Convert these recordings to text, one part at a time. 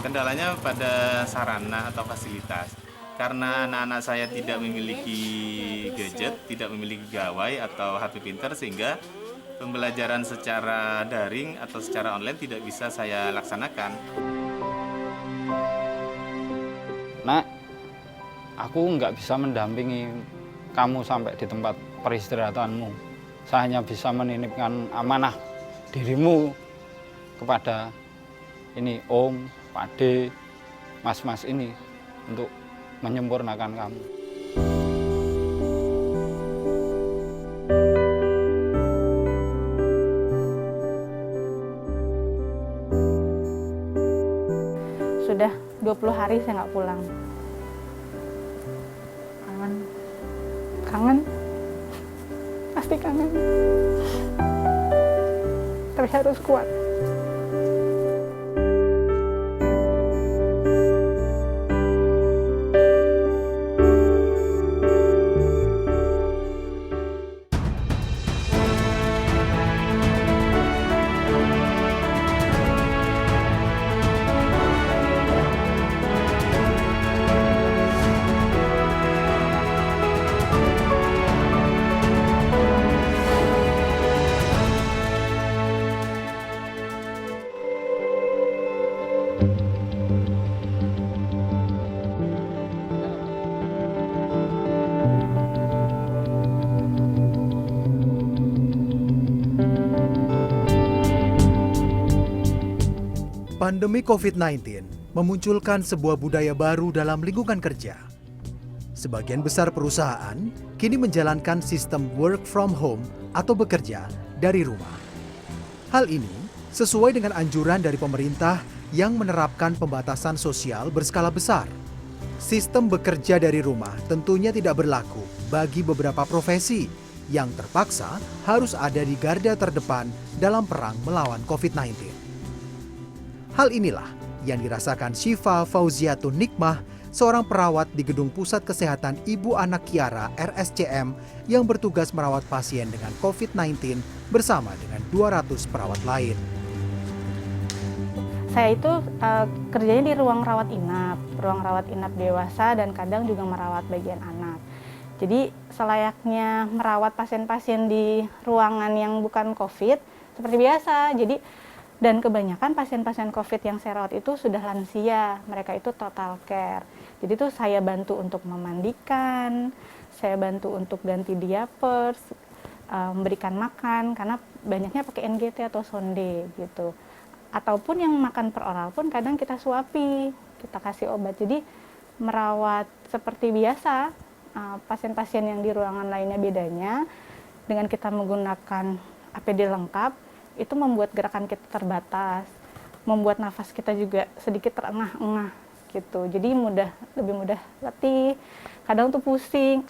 Kendalanya pada sarana atau fasilitas. Karena anak-anak saya tidak memiliki gadget, tidak memiliki gawai atau HP pintar, sehingga pembelajaran secara daring atau secara online tidak bisa saya laksanakan. Nak, aku nggak bisa mendampingi kamu sampai di tempat peristirahatanmu. Saya hanya bisa menitipkan amanah dirimu kepada ini Om, Pak De, Mas-mas ini untuk menyempurnakan kamu. Sudah 20 hari saya nggak pulang. Kangen. Kangen. Pasti kangen. Tapi harus kuat. Pandemi COVID-19 memunculkan sebuah budaya baru dalam lingkungan kerja. Sebagian besar perusahaan kini menjalankan sistem work from home atau bekerja dari rumah. Hal ini sesuai dengan anjuran dari pemerintah yang menerapkan pembatasan sosial berskala besar. Sistem bekerja dari rumah tentunya tidak berlaku bagi beberapa profesi yang terpaksa harus ada di garda terdepan dalam perang melawan COVID-19. Hal inilah yang dirasakan Syifa Fauziatun Nikmah, seorang perawat di Gedung Pusat Kesehatan Ibu Anak Kiara RSCM yang bertugas merawat pasien dengan COVID-19 bersama dengan 200 perawat lain. Saya itu kerjanya di ruang rawat inap dewasa dan kadang juga merawat bagian anak. Jadi selayaknya merawat pasien-pasien di ruangan yang bukan COVID seperti biasa. Dan kebanyakan pasien-pasien COVID yang saya rawat itu sudah lansia, mereka itu total care. Jadi itu saya bantu untuk memandikan, saya bantu untuk ganti diapers, memberikan makan, karena banyaknya pakai NGT atau sonde gitu. Ataupun yang makan per oral pun kadang kita suapi, kita kasih obat. Jadi merawat seperti biasa, pasien-pasien yang di ruangan lainnya bedanya, dengan kita menggunakan APD lengkap, itu membuat gerakan kita terbatas, membuat nafas kita juga sedikit terengah-engah gitu. Jadi lebih mudah letih, kadang tuh pusing.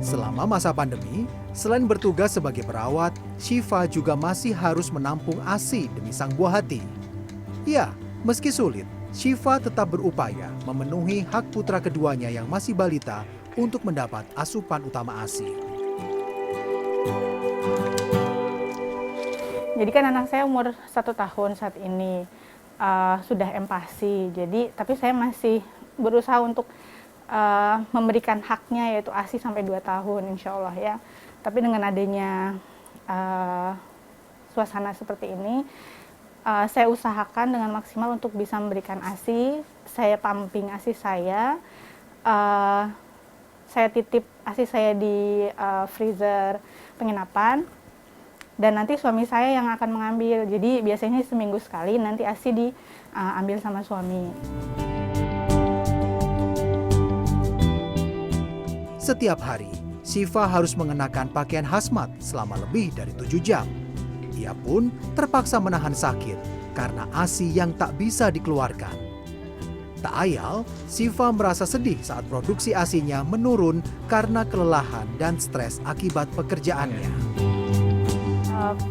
Selama masa pandemi, selain bertugas sebagai perawat, Syifa juga masih harus menampung ASI demi sang buah hati. Ya, meski sulit, Syifa tetap berupaya memenuhi hak putra keduanya yang masih balita untuk mendapat asupan utama ASI. Jadi kan anak saya umur 1 tahun saat ini, sudah empasi. Tapi saya masih berusaha untuk memberikan haknya, yaitu ASI sampai 2 tahun insya Allah ya. Tapi dengan adanya suasana seperti ini, saya usahakan dengan maksimal untuk bisa memberikan ASI. Saya pumping ASI saya titip ASI saya di freezer penginapan. Dan nanti suami saya yang akan mengambil. Jadi biasanya seminggu sekali nanti ASI diambil sama suami. Setiap hari, Syifa harus mengenakan pakaian hazmat selama lebih dari 7 jam. Ia pun terpaksa menahan sakit karena ASI yang tak bisa dikeluarkan. Tak ayal, Syifa merasa sedih saat produksi ASI-nya menurun karena kelelahan dan stres akibat pekerjaannya.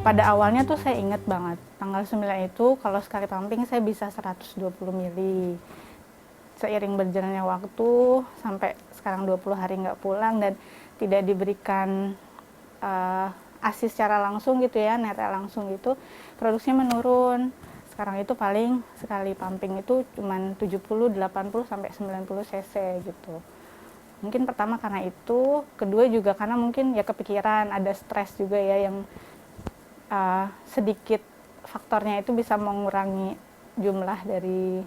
Pada awalnya tuh saya ingat banget, tanggal 9 itu kalau sekali pumping saya bisa 120 mili. Seiring berjalannya waktu, sampai sekarang 20 hari nggak pulang dan tidak diberikan ASI secara langsung gitu ya, netel langsung gitu, produksinya menurun. Sekarang itu paling sekali pumping itu cuman 70, 80 sampai 90 cc gitu. Mungkin pertama karena itu, kedua juga karena mungkin ya kepikiran, ada stres juga ya yang sedikit faktornya itu bisa mengurangi jumlah dari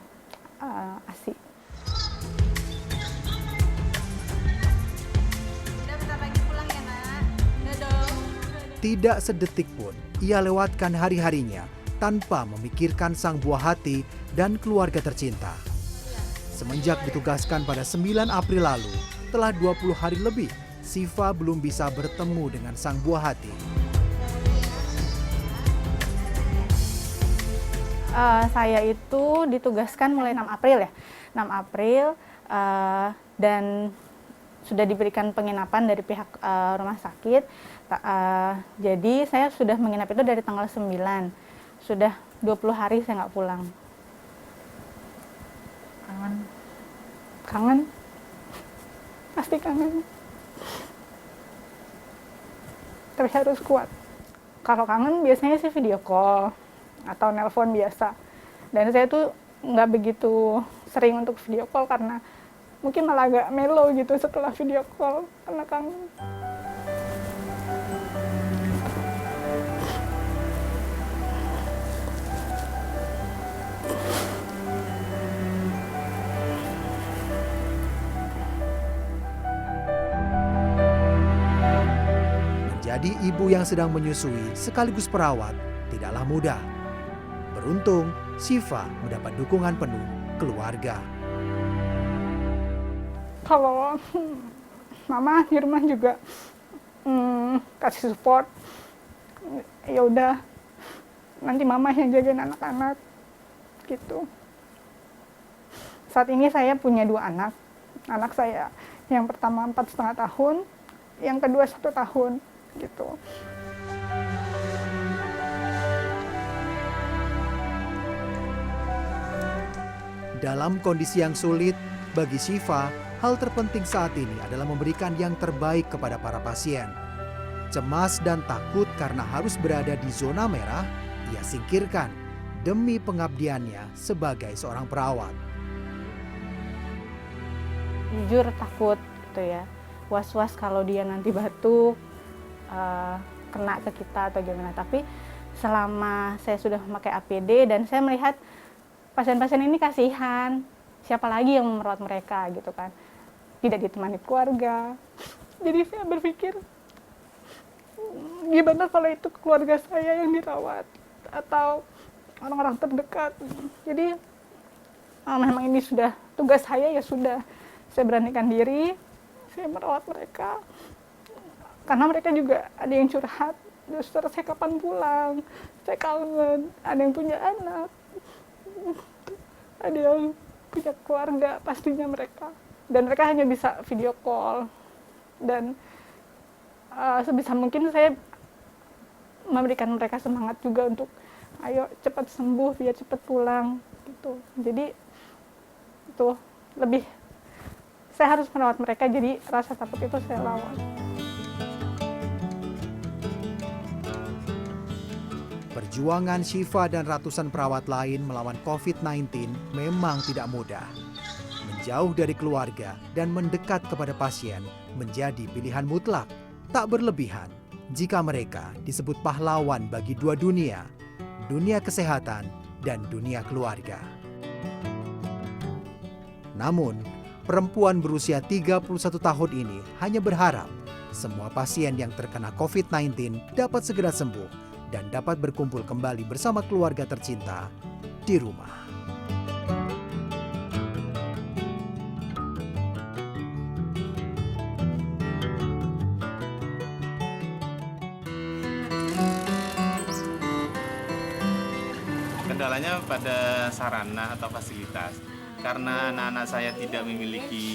ASI. Tidak sedetik pun ia lewatkan hari-harinya tanpa memikirkan sang buah hati dan keluarga tercinta. Semenjak ditugaskan pada 9 April lalu, telah 20 hari lebih, Siva belum bisa bertemu dengan sang buah hati. Saya itu ditugaskan mulai 6 April ya, 6 April dan sudah diberikan penginapan dari pihak rumah sakit. Jadi saya sudah menginap itu dari tanggal 9, sudah 20 hari saya nggak pulang. Kangen, pasti kangen. Tapi harus kuat. Kalau kangen biasanya sih video call atau nelpon biasa. Dan saya tuh nggak begitu sering untuk video call karena mungkin malah agak melo gitu setelah video call karena kangen. Menjadi ibu yang sedang menyusui sekaligus perawat tidaklah mudah. Beruntung, Siva mendapat dukungan penuh keluarga. Kalau mama di rumah juga kasih support, ya udah nanti mama yang jagain anak-anak gitu. Saat ini saya punya 2 anak. Anak saya yang pertama 4,5 tahun, yang kedua 1 tahun gitu. Dalam kondisi yang sulit, bagi Siva, hal terpenting saat ini adalah memberikan yang terbaik kepada para pasien. Cemas dan takut karena harus berada di zona merah, ia singkirkan demi pengabdiannya sebagai seorang perawat. Jujur takut gitu ya, was-was kalau dia nanti batuk, kena ke kita atau gimana. Tapi selama saya sudah memakai APD dan saya melihat pasien-pasien ini kasihan, siapa lagi yang merawat mereka gitu kan, tidak ditemani keluarga. Jadi saya berpikir gimana kalau itu keluarga saya yang dirawat atau orang-orang terdekat. Jadi memang ini sudah tugas saya, ya sudah saya beranikan diri, saya merawat mereka karena mereka juga ada yang curhat, "Dokter, saya kapan pulang, saya kangen." Ada yang punya anak, ada yang punya keluarga pastinya mereka, dan mereka hanya bisa video call. Dan sebisa mungkin saya memberikan mereka semangat juga untuk ayo cepat sembuh biar cepat pulang gitu. Jadi itu lebih, saya harus merawat mereka, jadi rasa takut itu saya lawan. Perjuangan Siva dan ratusan perawat lain melawan COVID-19 memang tidak mudah. Menjauh dari keluarga dan mendekat kepada pasien menjadi pilihan mutlak, tak berlebihan jika mereka disebut pahlawan bagi 2 dunia, dunia kesehatan dan dunia keluarga. Namun, perempuan berusia 31 tahun ini hanya berharap semua pasien yang terkena COVID-19 dapat segera sembuh dan dapat berkumpul kembali bersama keluarga tercinta di rumah. Kendalanya pada sarana atau fasilitas. Karena anak-anak saya tidak memiliki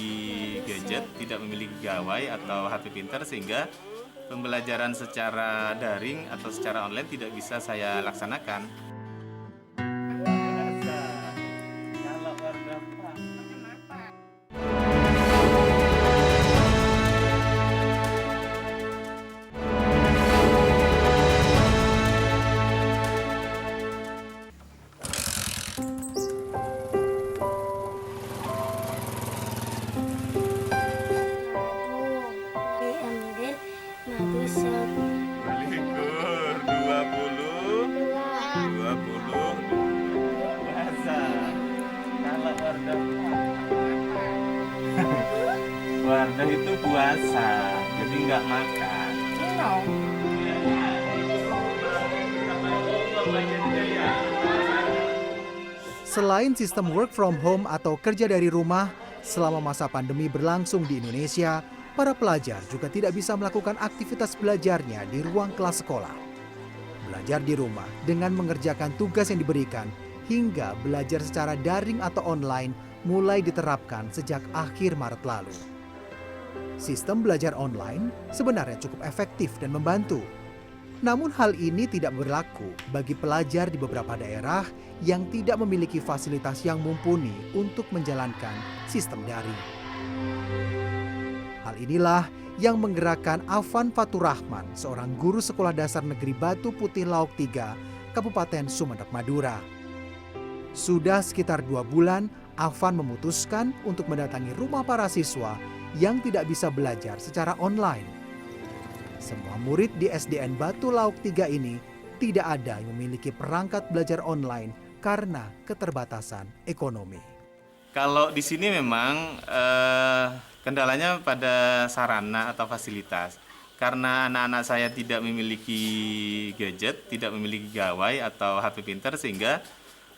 gadget, tidak memiliki gawai atau HP pintar, sehingga pembelajaran secara daring atau secara online tidak bisa saya laksanakan. Wardah itu puasa, jadi nggak makan. Selain sistem work from home atau kerja dari rumah, selama masa pandemi berlangsung di Indonesia, para pelajar juga tidak bisa melakukan aktivitas belajarnya di ruang kelas sekolah. Belajar di rumah dengan mengerjakan tugas yang diberikan hingga belajar secara daring atau online mulai diterapkan sejak akhir Maret lalu. Sistem belajar online sebenarnya cukup efektif dan membantu. Namun hal ini tidak berlaku bagi pelajar di beberapa daerah yang tidak memiliki fasilitas yang mumpuni untuk menjalankan sistem daring. Hal inilah yang menggerakkan Afan Faturrahman, seorang guru sekolah dasar negeri Batu Putih Lauk 3, Kabupaten Sumeneb, Madura. Sudah sekitar 2 bulan, Afan memutuskan untuk mendatangi rumah para siswa yang tidak bisa belajar secara online. Semua murid di SDN Batu Lauk 3 ini tidak ada yang memiliki perangkat belajar online karena keterbatasan ekonomi. Kalau di sini memang kendalanya pada sarana atau fasilitas. Karena anak-anak saya tidak memiliki gadget, tidak memiliki gawai atau HP pintar, sehingga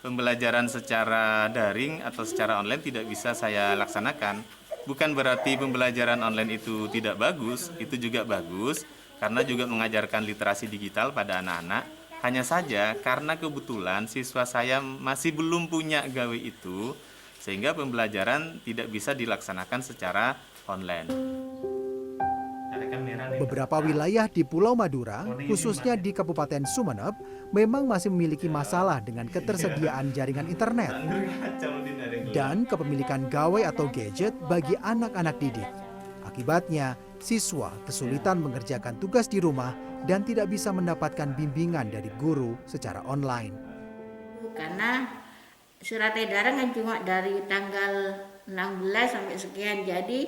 pembelajaran secara daring atau secara online tidak bisa saya laksanakan. Bukan berarti pembelajaran online itu tidak bagus, itu juga bagus, karena juga mengajarkan literasi digital pada anak-anak. Hanya saja karena kebetulan siswa saya masih belum punya gawe itu, sehingga pembelajaran tidak bisa dilaksanakan secara online. Beberapa wilayah di Pulau Madura, khususnya di Kabupaten Sumeneb, memang masih memiliki masalah dengan ketersediaan jaringan internet dan kepemilikan gawai atau gadget bagi anak-anak didik. Akibatnya, siswa kesulitan mengerjakan tugas di rumah dan tidak bisa mendapatkan bimbingan dari guru secara online. Karena surat edaran kan cuma dari tanggal 16 sampai sekian, jadi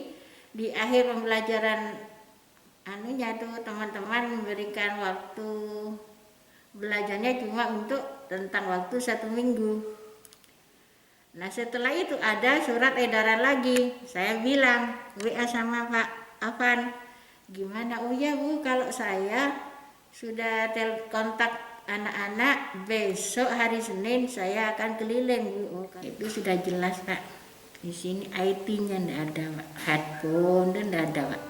di akhir pembelajaran teman-teman memberikan waktu belajarnya cuma untuk tentang waktu 1 minggu. Nah setelah itu ada surat edaran lagi. Saya bilang WA sama Pak Afan, gimana? Oh ya Bu, kalau saya sudah kontak anak-anak, besok hari Senin saya akan keliling Bu. Oh, itu sudah jelas Pak. Di sini IT-nya tidak ada Pak, handphone dan tidak ada Pak.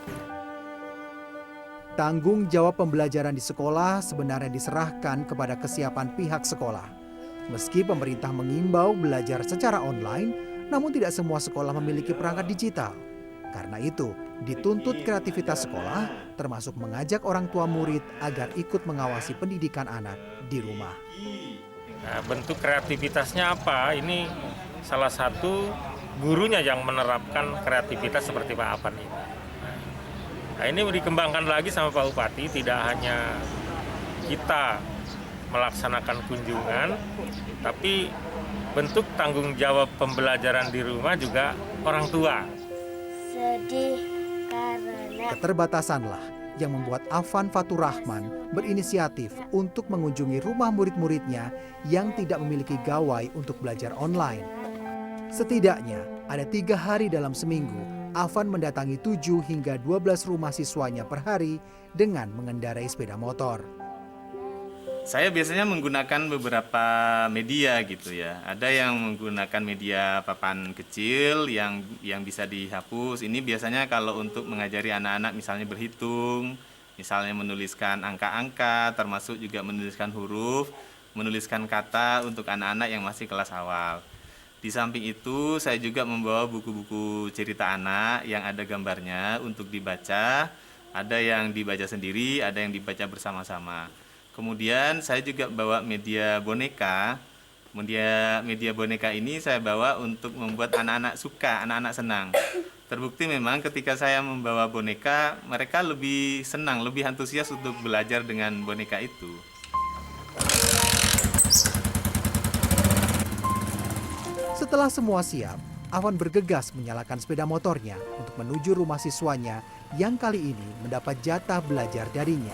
Tanggung jawab pembelajaran di sekolah sebenarnya diserahkan kepada kesiapan pihak sekolah. Meski pemerintah mengimbau belajar secara online, namun tidak semua sekolah memiliki perangkat digital. Karena itu, dituntut kreativitas sekolah, termasuk mengajak orang tua murid agar ikut mengawasi pendidikan anak di rumah. Nah, bentuk kreativitasnya apa? Ini salah satu gurunya yang menerapkan kreativitas seperti Pak Afan ini. Nah, ini dikembangkan lagi sama Pak Bupati, tidak hanya kita melaksanakan kunjungan, tapi bentuk tanggung jawab pembelajaran di rumah juga orang tua. Sedih karena Keterbatasanlah yang membuat Afan Faturrahman berinisiatif untuk mengunjungi rumah murid-muridnya yang tidak memiliki gawai untuk belajar online. Setidaknya ada 3 hari dalam seminggu, Afan mendatangi 7 hingga 12 rumah siswanya per hari dengan mengendarai sepeda motor. Saya biasanya menggunakan beberapa media gitu ya. Ada yang menggunakan media papan kecil yang bisa dihapus. Ini biasanya kalau untuk mengajari anak-anak misalnya berhitung, misalnya menuliskan angka-angka, termasuk juga menuliskan huruf, menuliskan kata untuk anak-anak yang masih kelas awal. Di samping itu saya juga membawa buku-buku cerita anak yang ada gambarnya untuk dibaca. Ada yang dibaca sendiri, ada yang dibaca bersama-sama. Kemudian saya juga bawa media boneka. Media boneka ini saya bawa untuk membuat anak-anak suka, anak-anak senang. Terbukti memang ketika saya membawa boneka, mereka lebih senang, lebih antusias untuk belajar dengan boneka itu. Setelah semua siap, Afan bergegas menyalakan sepeda motornya untuk menuju rumah siswanya yang kali ini mendapat jatah belajar darinya.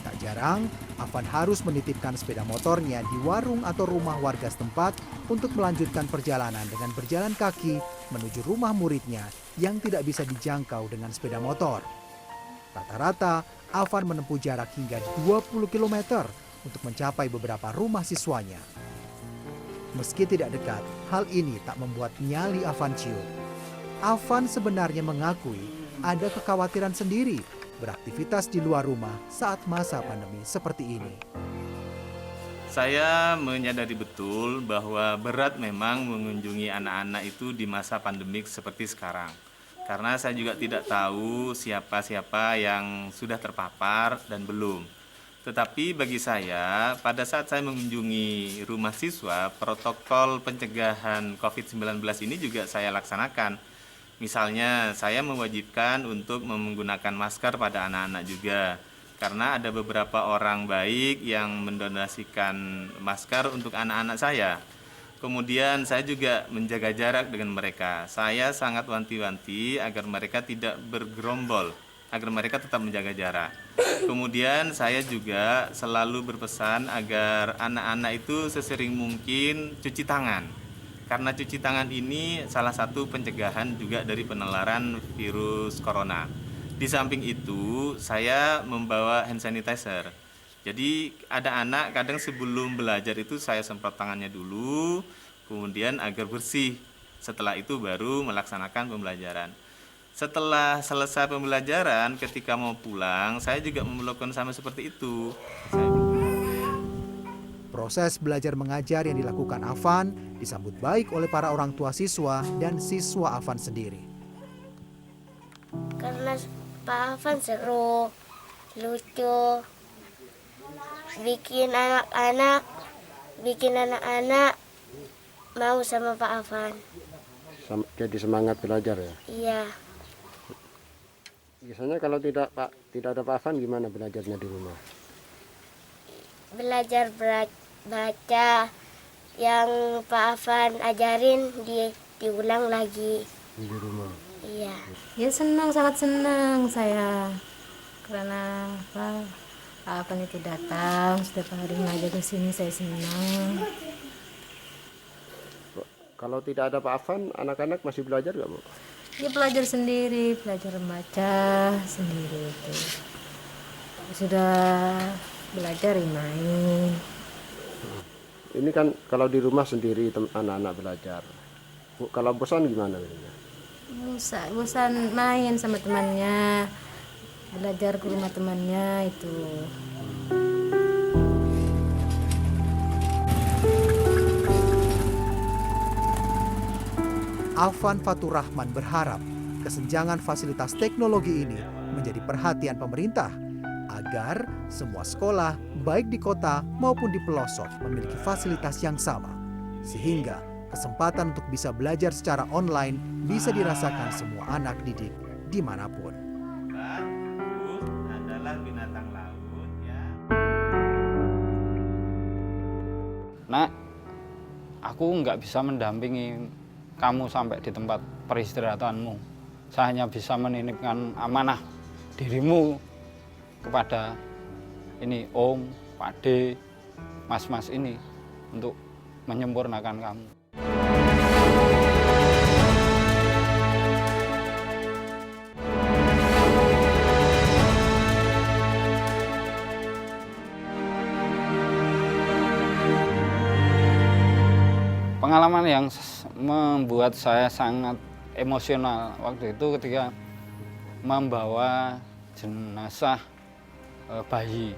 Tak jarang, Afan harus menitipkan sepeda motornya di warung atau rumah warga setempat untuk melanjutkan perjalanan dengan berjalan kaki menuju rumah muridnya yang tidak bisa dijangkau dengan sepeda motor. Rata-rata, Afan menempuh jarak hingga 20 km untuk mencapai beberapa rumah siswanya. Meski tidak dekat, hal ini tak membuat nyali Afan ciut. Afan sebenarnya mengakui ada kekhawatiran sendiri beraktivitas di luar rumah saat masa pandemi seperti ini. Saya menyadari betul bahwa berat memang mengunjungi anak-anak itu di masa pandemik seperti sekarang. Karena saya juga tidak tahu siapa-siapa yang sudah terpapar dan belum. Tetapi bagi saya, pada saat saya mengunjungi rumah siswa, protokol pencegahan COVID-19 ini juga saya laksanakan. Misalnya, saya mewajibkan untuk menggunakan masker pada anak-anak juga. Karena ada beberapa orang baik yang mendonasikan masker untuk anak-anak saya. Kemudian saya juga menjaga jarak dengan mereka. Saya sangat wanti-wanti agar mereka tidak bergerombol, agar mereka tetap menjaga jarak. Kemudian saya juga selalu berpesan agar anak-anak itu sesering mungkin cuci tangan. Karena cuci tangan ini salah satu pencegahan juga dari penularan virus corona. Di samping itu, saya membawa hand sanitizer. Jadi ada anak kadang sebelum belajar itu saya semprot tangannya dulu, kemudian agar bersih. Setelah itu baru melaksanakan pembelajaran. Setelah selesai pembelajaran, ketika mau pulang, saya juga melakukan sama seperti itu. Proses belajar mengajar yang dilakukan Afan disambut baik oleh para orang tua siswa dan siswa Afan sendiri. Karena Pak Afan seru, lucu, bikin anak-anak mau sama Pak Afan. Jadi semangat belajar ya. Iya, Biasanya kalau tidak ada Pak Afan gimana belajarnya di rumah? belajar baca yang Pak Afan ajarin diulang lagi. Di rumah. Iya. Ya senang, sangat senang saya karena Pak Afan itu datang setiap hari ngajar ke sini, saya senang. Kalau tidak ada Pak Afan, anak-anak masih belajar nggak, Bu? Dia belajar sendiri, belajar membaca sendiri itu. Sudah belajar main. Ini kan kalau di rumah sendiri anak-anak belajar. Bu, kalau bosan gimana? Bosan main sama temannya, belajar ke rumah temannya itu. Afan Fatur Rahman berharap kesenjangan fasilitas teknologi ini menjadi perhatian pemerintah agar semua sekolah baik di kota maupun di pelosok memiliki fasilitas yang sama sehingga kesempatan untuk bisa belajar secara online bisa dirasakan semua anak didik dimanapun. Adalah binatang laut ya. Nak, aku nggak bisa mendampingi kamu sampai di tempat peristirahatanmu. Saya hanya bisa menitipkan amanah dirimu kepada ini Om, Pak D, Mas-mas ini untuk menyempurnakan kamu. Pengalaman yang membuat saya sangat emosional waktu itu ketika membawa jenazah bayi.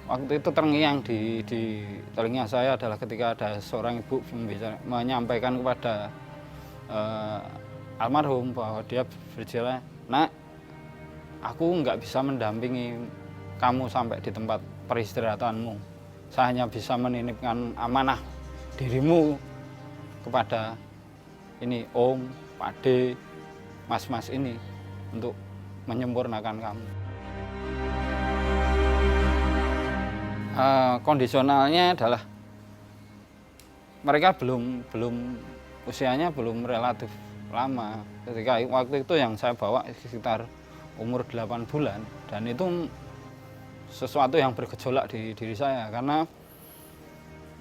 Waktu itu terngiang di telinga saya adalah ketika ada seorang ibu menyampaikan kepada almarhum bahwa dia berjalan, "Nak, aku nggak bisa mendampingi kamu sampai di tempat peristirahatanmu. Saya hanya bisa menitipkan amanah dirimu kepada ini Om, Pak D, Mas-mas ini untuk menyempurnakan kamu." Kondisionalnya adalah mereka belum usianya belum relatif lama. Ketika waktu itu yang saya bawa sekitar umur 8 bulan dan itu sesuatu yang bergejolak di diri saya, karena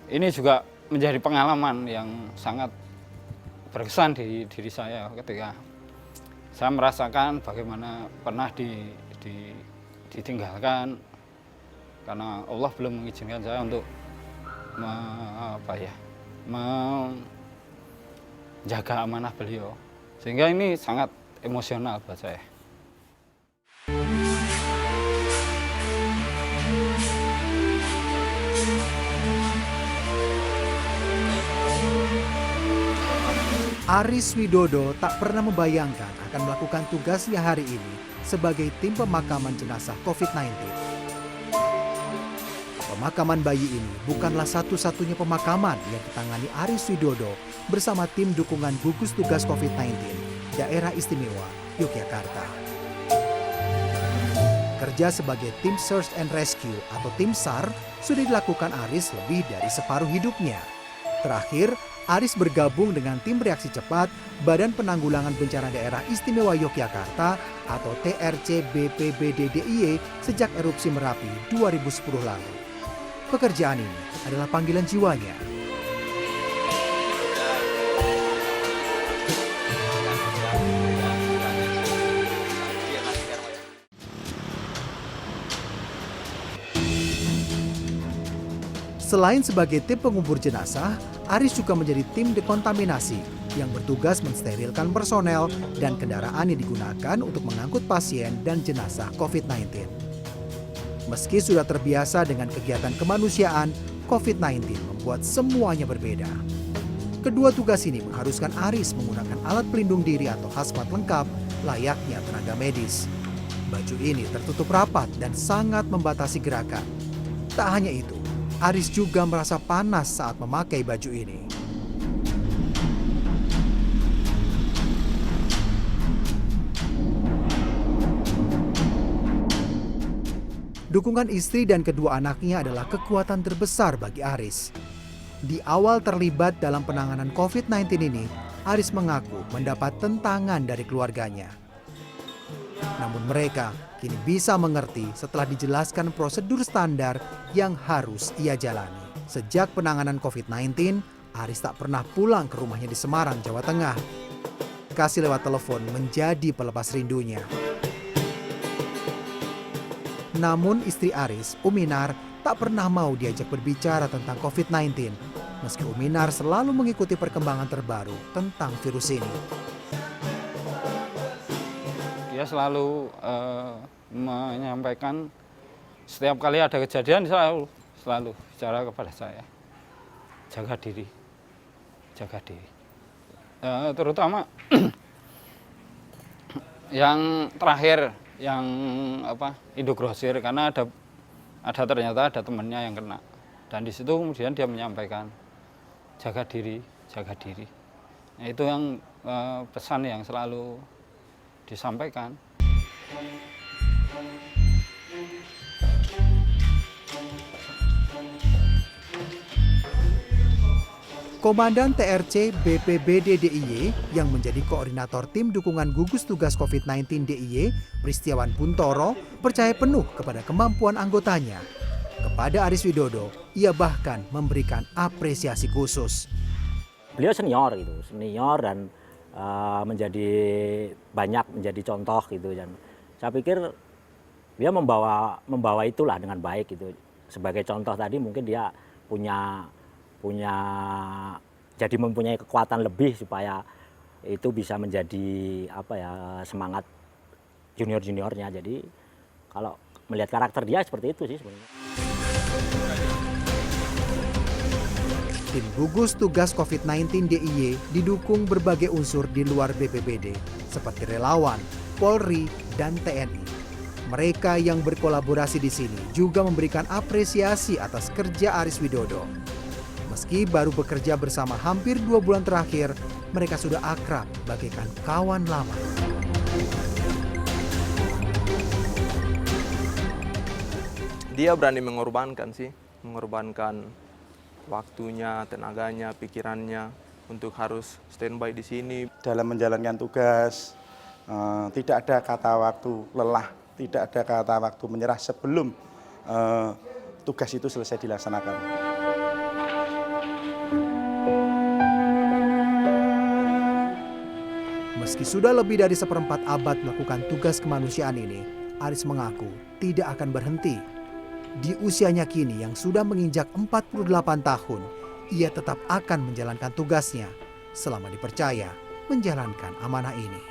ini juga menjadi pengalaman yang sangat berkesan di diri saya ketika saya merasakan bagaimana pernah ditinggalkan karena Allah belum mengizinkan saya untuk menjaga amanah beliau, sehingga ini sangat emosional buat saya. Aris Widodo tak pernah membayangkan akan melakukan tugasnya hari ini sebagai tim pemakaman jenazah COVID-19. Pemakaman bayi ini bukanlah satu-satunya pemakaman yang ditangani Aris Widodo bersama tim dukungan gugus tugas COVID-19 Daerah Istimewa Yogyakarta. Kerja sebagai tim Search and Rescue atau tim SAR sudah dilakukan Aris lebih dari separuh hidupnya. Terakhir, Aris bergabung dengan tim reaksi cepat Badan Penanggulangan Bencana Daerah Istimewa Yogyakarta atau TRC BPBD DIY sejak erupsi Merapi 2010 lalu. Pekerjaan ini adalah panggilan jiwanya. Selain sebagai tim pengubur jenazah, Aris juga menjadi tim dekontaminasi yang bertugas mensterilkan personel dan kendaraan yang digunakan untuk mengangkut pasien dan jenazah COVID-19. Meski sudah terbiasa dengan kegiatan kemanusiaan, COVID-19 membuat semuanya berbeda. Kedua tugas ini mengharuskan Aris menggunakan alat pelindung diri atau hazmat lengkap layaknya tenaga medis. Baju ini tertutup rapat dan sangat membatasi gerakan. Tak hanya itu, Aris juga merasa panas saat memakai baju ini. Dukungan istri dan kedua anaknya adalah kekuatan terbesar bagi Aris. Di awal terlibat dalam penanganan COVID-19 ini, Aris mengaku mendapat tentangan dari keluarganya. Namun mereka kini bisa mengerti setelah dijelaskan prosedur standar yang harus ia jalani. Sejak penanganan COVID-19, Aris tak pernah pulang ke rumahnya di Semarang, Jawa Tengah. Kasih lewat telepon menjadi pelepas rindunya. Namun istri Aris, Uminar, tak pernah mau diajak berbicara tentang COVID-19, meski Uminar selalu mengikuti perkembangan terbaru tentang virus ini. Dia selalu menyampaikan setiap kali ada kejadian selalu bicara kepada saya, jaga diri. Terutama yang terakhir, yang Indogrosir, karena ternyata ada temannya yang kena, dan di situ kemudian dia menyampaikan jaga diri. Nah, itu yang pesan yang selalu disampaikan. Komandan TRC BPBD DIY yang menjadi koordinator tim dukungan gugus tugas COVID-19 DIY, Pristiawan Buntoro, percaya penuh kepada kemampuan anggotanya. Kepada Aris Widodo, ia bahkan memberikan apresiasi khusus. Beliau senior dan menjadi contoh gitu, dan saya pikir dia membawa itulah dengan baik gitu. Sebagai contoh tadi mungkin dia mempunyai kekuatan lebih supaya itu bisa menjadi semangat juniornya. Jadi kalau melihat karakter dia seperti itu sih sebenarnya. Tim gugus tugas COVID-19 DIY didukung berbagai unsur di luar BPBD seperti relawan, Polri, dan TNI. Mereka yang berkolaborasi di sini juga memberikan apresiasi atas kerja Aris Widodo. Meski baru bekerja bersama hampir 2 bulan terakhir, mereka sudah akrab bagaikan kawan lama. Dia berani mengorbankan waktunya, tenaganya, pikirannya untuk harus standby di sini. Dalam menjalankan tugas, tidak ada kata waktu lelah, tidak ada kata waktu menyerah sebelum tugas itu selesai dilaksanakan. Meski sudah lebih dari 1/4 abad melakukan tugas kemanusiaan ini, Aris mengaku tidak akan berhenti. Di usianya kini yang sudah menginjak 48 tahun, ia tetap akan menjalankan tugasnya selama dipercaya menjalankan amanah ini.